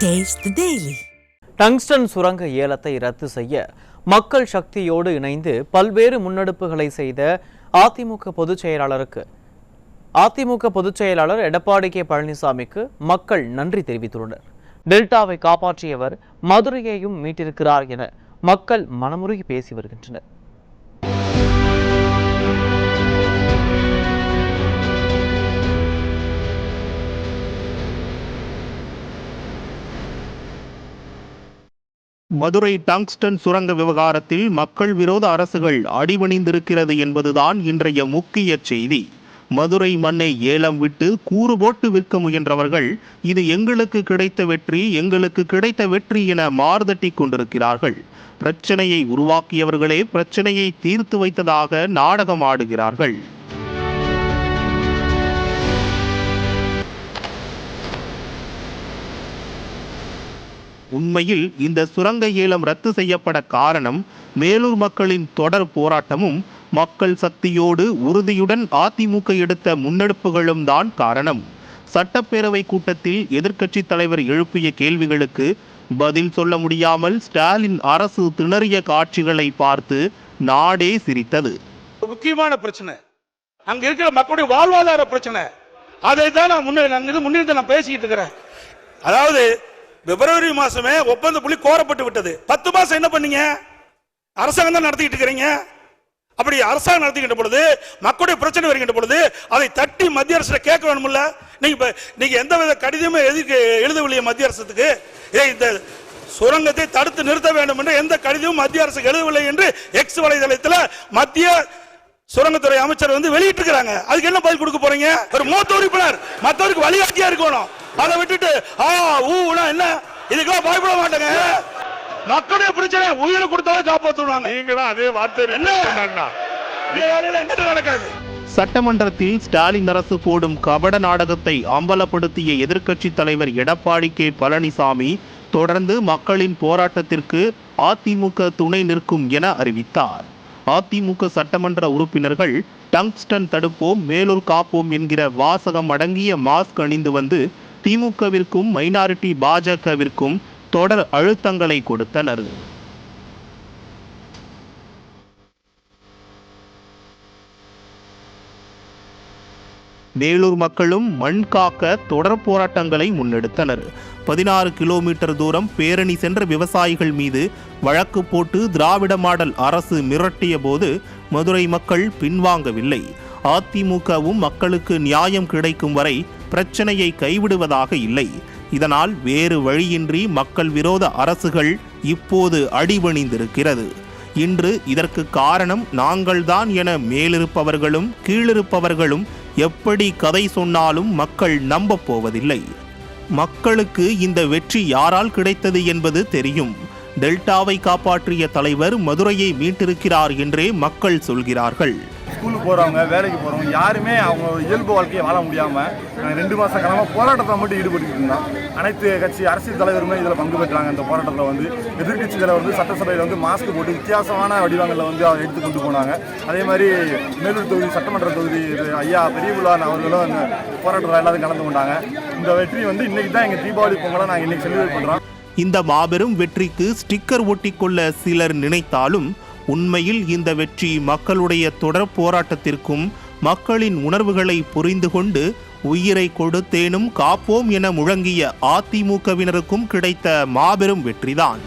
Taste the Daily. Tungsten சுரங்க ஏலத்தை ரத்து செய்ய மக்கள் சக்தியோடு இணைந்து பல்வேறு முன்னெடுப்புகளை செய்த அதிமுக பொதுச் செயலாளர் எடப்பாடி கே பழனிசாமிக்கு மக்கள் நன்றி தெரிவித்துள்ளனர். டெல்டாவை காப்பாற்றியவர் மதுரையையும் மீட்டிருக்கிறார் என மக்கள் மனமுருகி பேசி வருகின்றனர். மதுரை டங்ஸ்டன் சுரங்க விவகாரத்தில் மக்கள் விரோத அரசுகள் அடிபணிந்திருக்கிறது என்பதுதான் இன்றைய முக்கிய செய்தி. மதுரை மண்ணை ஏலம் விட்டு கூறு போட்டு விற்க முயன்றவர்கள் இது எங்களுக்கு கிடைத்த வெற்றி என மார்தட்டி கொண்டிருக்கிறார்கள். பிரச்சனையை உருவாக்கியவர்களே பிரச்சனையை தீர்த்து வைத்ததாக நாடகம் ஆடுகிறார்கள். உண்மையில் இந்த சுரங்க ஏலம் ரத்து செய்யப்பட காரணம் மேலூர் மக்களின் தொடர் போராட்டமும் மக்கள் சக்தியோடு உறுதியுடன் அதிமுக எடுத்த முன்னெடுப்புகளும் தான் காரணம். சட்டப்பேரவை கூட்டத்தில் எதிர்க்கட்சி தலைவர் எழுப்பிய கேள்விகளுக்கு பதில் சொல்ல முடியாமல் ஸ்டாலின் அரசு திணறிய காட்சிகளை பார்த்து நாடே சிரித்தது. முக்கியமான பிரச்சனை அங்க இருக்கிற மக்களுடைய வாழ்வாதார பிரச்சனை. அதை தான் நான் முன்னிறுத்தி நான் பேசிக்கிட்டு இருக்கிறேன். அதாவது பிப்ரவரி மாசமே ஒப்பந்த புள்ளி கோரப்பட்டு விட்டது. 10 மாசம் என்ன பண்ணீங்க? அரசாங்கம் தான் நடத்திக்கிட்டு இருக்கிறீங்க. அப்படி அரசாங்கம் நடத்திக்கிட்ட பொழுது மக்களுடைய பிரச்சனை வருகின்ற பொழுது அதை தட்டி மத்திய அரசு கேட்க வேணும்ல. நீங்க எந்த வித கடிதமே எழுதவில்லையே மத்திய அரசுக்கு. இந்த சுரங்கத்தை தடுத்து நிறுத்த வேண்டும் என்று எந்த கடிதமும் மத்திய அரசுக்கு எழுதவில்லை என்று எக்ஸ் வலைதளத்தில் மத்திய சுரங்கத்துறை அமைச்சர் வெளியிட்டு இருக்காங்க. அதுக்கு என்ன பதில் கொடுக்க போறீங்க? ஒரு மூத்த உறுப்பினர் மற்றவருக்கு வழிகாட்டியா இருக்கணும். அதை விட்டுட்டு என்ன இதுக்கெல்லாம் பயப்பட மாட்டாங்க. மக்களுடைய பிரச்சனை உயிரை கொடுத்தாலும் காப்பாற்றுவாங்க. நீங்களும் அதே வார்த்தை என்ன நடக்காது. சட்டமன்றத்தில் ஸ்டாலின் அரசு போடும் கபட நாடகத்தை அம்பலப்படுத்திய எதிர்க்கட்சி தலைவர் எடப்பாடி கே பழனிசாமி தொடர்ந்து மக்களின் போராட்டத்திற்கு அதிமுக துணை நிற்கும் என அறிவித்தார். அதிமுக சட்டமன்ற உறுப்பினர்கள் டங்ஸ்டன் தடுப்போம் மேலூர் காப்போம் என்கிற வாசகம் அடங்கிய மாஸ்க் அணிந்து வந்து திமுகவிற்கும் மைனாரிட்டி பாஜகவிற்கும் தொடர் அழுத்தங்களை கொடுத்தனர். மேலூர் மக்களும் மண் காக்க தொடர் போராட்டங்களை முன்னெடுத்தனர். 16 கிலோமீட்டர் தூரம் பேரணி சென்ற விவசாயிகள் மீது வழக்கு போட்டு திராவிட மாடல் அரசு மிரட்டிய போது மதுரை மக்கள் பின்வாங்கவில்லை. அதிமுகவும் மக்களுக்கு நியாயம் கிடைக்கும் வரை பிரச்சனையை கைவிடுவதாக இல்லை. இதனால் வேறு வழியின்றி மக்கள் விரோத அரசுகள் இப்போது அடிபணிந்திருக்கிறது. இன்று இதற்கு காரணம் நாங்கள்தான் என மேலிருப்பவர்களும் கீழிருப்பவர்களும் எப்படி கதை சொன்னாலும் மக்கள் நம்பப் போவதில்லை. மக்களுக்கு இந்த வெற்றி யாரால் கிடைத்தது என்பது தெரியும். டெல்டாவை காப்பாற்றிய தலைவர் மதுரையை மீட்டிருக்கிறார் என்றே மக்கள் சொல்கிறார்கள். ஸ்கூலுக்கு போகிறவங்க, வேலைக்கு போகிறவங்க யாருமே அவங்க இயல்பு வாழ்க்கையை வாழ முடியாமல் 2 மாத காலமாக போராட்டத்தில் மட்டும் ஈடுபட்டு இருந்தோம். அனைத்து கட்சி அரசியல் தலைவருமே இதில் பங்கு பெற்றாங்க. இந்த போராட்டத்தில் எதிர்கட்சி தலைவர் சட்டசபையில் மாஸ்க் போட்டு வித்தியாசமான வடிவங்களில் அதை எடுத்து கொண்டு போனாங்க. அதே மாதிரி மேலூர் தொகுதி சட்டமன்ற தொகுதி ஐயா பெரியபுலான் அவர்களும் அந்த போராட்டத்தில் எல்லாரும் கலந்து கொண்டாங்க. இந்த வெற்றி இன்னைக்கு தான் எங்கள் தீபாவளி பொங்கலை நாங்கள் இன்னைக்கு செலிப்ரேட் பண்ணுறோம். இந்த மாபெரும் வெற்றிக்கு ஸ்டிக்கர் ஒட்டிக்கொள்ள சிலர் நினைத்தாலும் உண்மையில் இந்த வெற்றி மக்களுடைய தொடர் போராட்டத்திற்கும் மக்களின் உணர்வுகளை புரிந்து கொண்டு உயிரை கொடுத்தேனும் காப்போம் என முழங்கிய அதிமுகவினருக்கும் கிடைத்த மாபெரும் வெற்றிதான்.